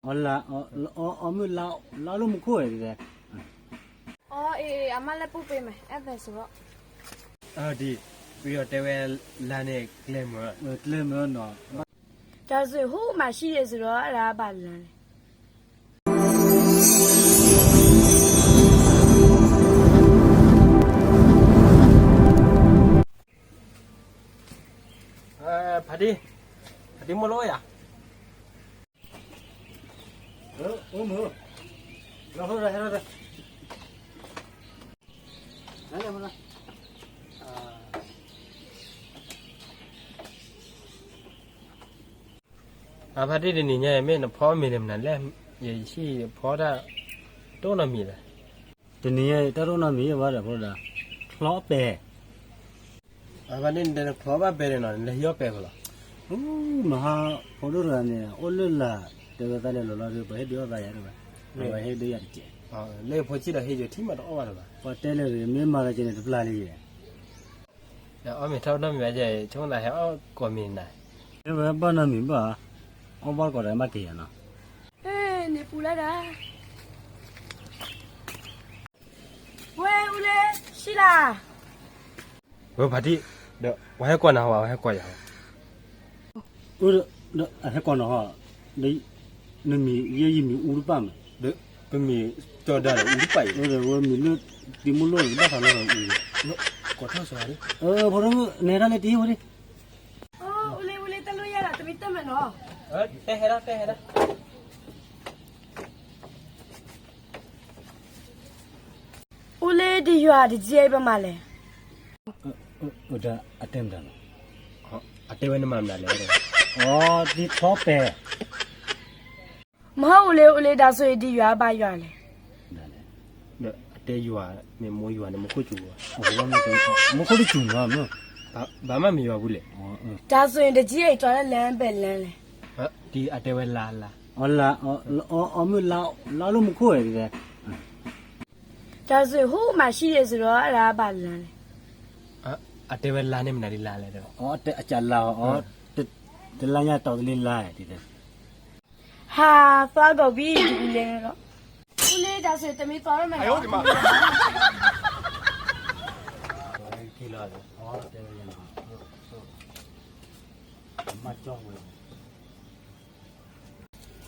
Ola, omu la lu mu ko e. Oh, ama le pu pe me. Ebe so ro. Di, we are there lane glamour. Glamour no. Da so hu ma shi ye so ro ara ba lan. Phadi mo lo ya. Omu. Lo ho ra ra. Nale mo na. Phadi de ni nya me na pho me na le ye shi pho da to na mi la. Tini ta ro na mi ba da pho da. Klo pe. Phadi de pho ba pe na le yo pe la. Maha pho lo ra ne o le la te ba ta le lo la de ba he dio ba ya de ba. Ba he de ya de. Le pho chi da he je thi ma to o ba la ba. Pa te le me ma la je ne de pla li ye. Ya o me thau na mi ba je chung la he o ko mi na. De ba ba na mi ba. O ba ko da ma ke ya na. Ni pu la da. We ule shi la. Wo Phadi de wa he ko na wa he ko ya. No, he ko no ha. Ni mi ye yi mi u ba ma. De pe mi to da u pa yi. Wo mi lu ti mu lo ba sa lo u. No, ko thau so ri. Pho ro ne ra le ti ho ri. Oh, ule ta lo ya la te mi ta me no. Te he ra. Ule di yua di je ba ma le. Da atem da no. Ate we na ma na le. Di tho pe. Ma ule da so di yua ba yua le. Da le. De ate yua me mo yua ne mo ko chu wa. Wa me ko mo ko chu ma no. Ba ma mi yua bu le. Da so yin de ji ai twa le lan be lan le. Di ate we la. Ola, mu la lu mu ko e. Da so hu ma shi ye so ro ara ba lan le. Ate we la ne mi na di la le de. Te a cha la te la nya taw li la ti de. Ha, fa go bi di le ro. Ule da so te mi twa ro me. Ai yo di ma. Ki la de. Te ya na. Ma cho we.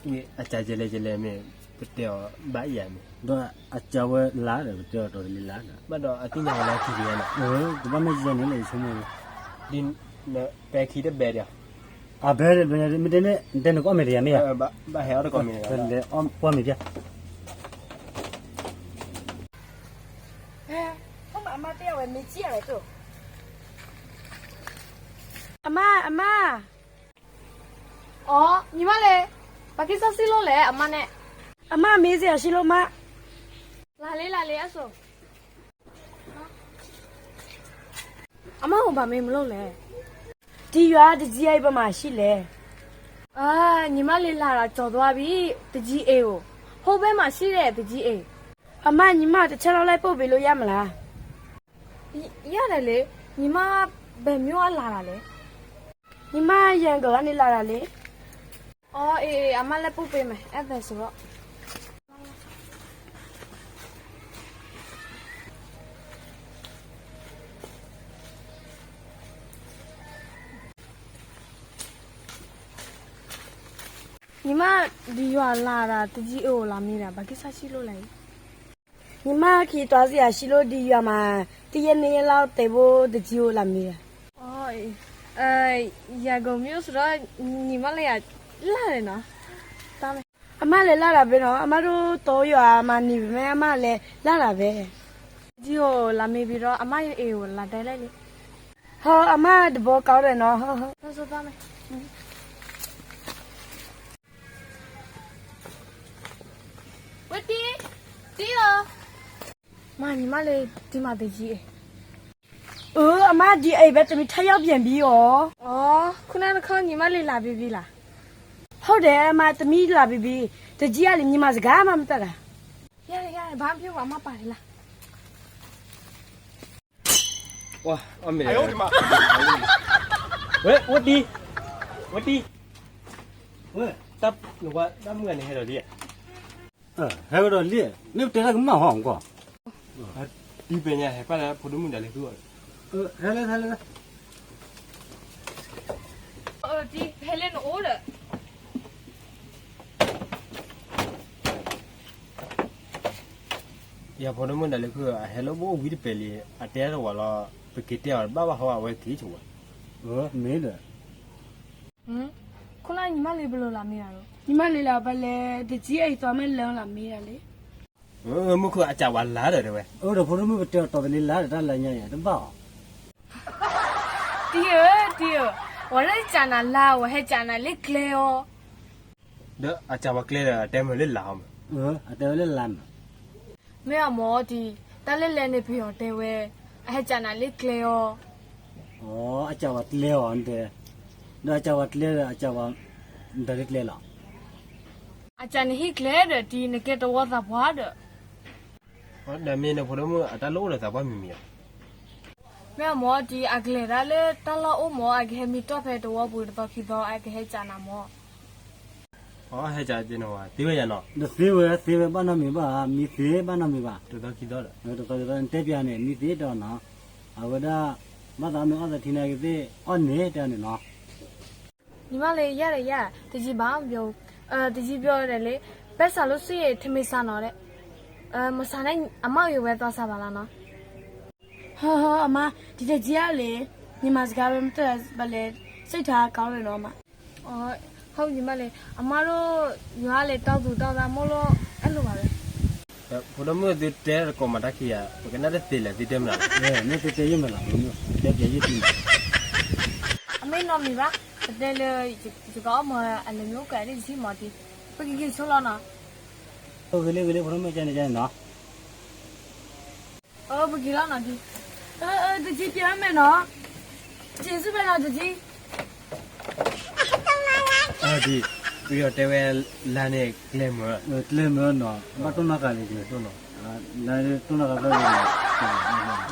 Ni a cha je le me pe ba ya me. Do a cha we la de te to li la da. Ba do a ti nya la ki ya na. Ba me je ne le so mo. Di ne pe ki de be ya. A be de me de ne ko me de ya me ya. Ba he o de ko mi ya. Le po me bia. Ho ma ma te ya we mi ji ya le to. Ama. Oh, ညီမလေးဘာကိစ္စစီလို့လဲအမနဲ့အမမေးစရာရှိလို့မလာလေအဆိုအမဟိုဘာမေးမလို့လဲဒီရွာတကြီးအိပ်ပမာရှိလဲအာညီမလေးလာတာကြော်သွားပြီတကြီးအိပ်ကိုဟိုဘက်မှာရှိတဲ့တကြီးအိပ်အမညီမတစ်ချက်တော့လိုက်ပို့ပေးလို့ရမလားရတယ်လေညီမဘယ်မျိုးလာတာလဲညီမရန်ကုန်ကနေလာတာလေအော်အမလည်းပုတ်ပေးမယ်အဲ့ဒါဆိုတော့ညီမဒီရွာလာတာတကြီးအိုလာမိတာဘာကိစ္စရှိလို့လဲညီမခီသွားစရာရှိလို့ဒီရွာမှာတရက်နေလောက်တည်ဖို့တကြီးအိုလာမိတာအော်ရကုန်မျိုးဆိုတော့ညီမလေးကလာတယ်နော်တားမယ်အမလည်းလာတာပဲနော်အမတို့တော့ရွာမှာနေပြီမဲအမလည်းလာတာပဲကြီးကိုလာမေးပြီးတော့အမရဲ့အေကိုလာတဲလိုက်လေဟောအမတဘောကောင်းတယ်နော်ဟောဆိုသားမယ်ဝတီတီရောညီမလေးဒီမှာတကြီးအမဒီအိမ်ပဲတမီထပ်ရောက်ပြန်ပြီးရောခုနကညီမလေးလာပြီလားဟုတ်တယ်အမတမီလာပြီတကြီးကလေညီမစကားမှမတတ်တာရတယ်ဘာမှပြောပါအမပါတယ်လား Wah, ambil. Ayo di ma. Weh, Wadi. We. တပ်လောကတပ်မှုကနေဟဲ့တော့ဒီ ဟဲ့တော့လေနေတဲကမဟောင်းကွာ ဒီပင်ရဟဲ့ပါလားဖို့မှုတယ်လေသူက ဟဲ့လေဟဲ့လေ ဒီဟဲလန်အိုးတယ် ရဖို့မှုတယ်လေသူကဟဲ့လို့ဘောဝီးပယ်လေအတဲတော့လာပကတဲ့ဘာဘာဟောဝဲတီချူ မင်းလေ ဟမ်ခုနညီမလေးဘယ်လိုလာမေးရတော့ ညီမလေးလာပဲလေတကြီးအိတ်သွားမဲ့လမ်းလာမေးတာလေ မခုအကြဝါလာတယ်ပဲ အဲ့တော့ဘုရားမတော်တော်လေးလာတာလာညရတပေါ့ ဒီရ我在讲那啦，我还讲那里可哦。 ဒါအကြဝါကလေးတဲမလေးလာအောင် အတော်လေးလာ 没有毛的，但是来那边有单位，还讲那里可哦。 ဩအကြောက်လေအောင်တဲ့ဒါအကြောက်လေအကြောက်ဒါလေးလေလာ 啊，讲你可的，的那个的我咋不的？ ဟောဒါမင်းနဲ့ဖို့မှုအတလို့လည်းသာပါမီမီ 没有毛的，啊个来了嘞，但了我毛啊个还没照片的我不知道去到啊个还讲那毛。 ဟောဟဲ့ကြကျင်းတော့ဒီပဲရတော့ ဒါသေဝဘာနာမီပါမီသေဘာနာမီပါ တော်တော်ကြည့်တော့တယ် တော်တော်တက်ပြနေမီသေတော့နော်အဝဒမသာမေအသထင်းနေကေအော်နေတဲ့နော် 你妈嘞呀嘞呀，这几把表，这几表的嘞，白啥路水他没啥拿嘞，没啥嘞，阿妈有外多少把了呢？ ဟာဟာအမဒီတကြီးကလေညီမစကားပဲမတက်ပါလေစိတ်ထားကောင်းတယ်နော်အမ 哦，好你妈嘞，阿妈咯，原来嘞到处到处摸咯，哎路嘛嘞。 ဖို့မှုဒီတဲကောမတာခီယာဘကနာတဲ့လေဒီတဲမလား နေတေရမလားတက်ပြရည်တင် အမေနော်မီပါတဲလေဒီကောမအလမျိုးကလေးစီမတီပကကြီးဆိုလာနာ ဟိုကလေးဘုရားမကျန်နေကြနော် အော်ပကကြီးလာနာဒီ တကြီးပြန်မယ်နော်ကျေးဇူးပဲနော်တကြီး ဒီပြီးတော့တဲဝဲလမ်းနဲ့ကလမ တလဲမနော်မတော်နာကလေးကတော်နော်နားတော်နာကပဲ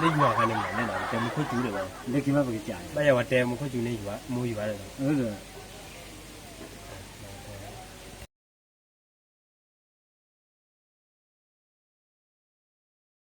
လေးရွာကနေမှလည်းတော့တဲမခွကျူးတယ်ပဲ လေကိမပကကြာ ဘာရဝတဲမခွကျူးနေရွာမိုးရွာတယ် ဟုတ်တယ်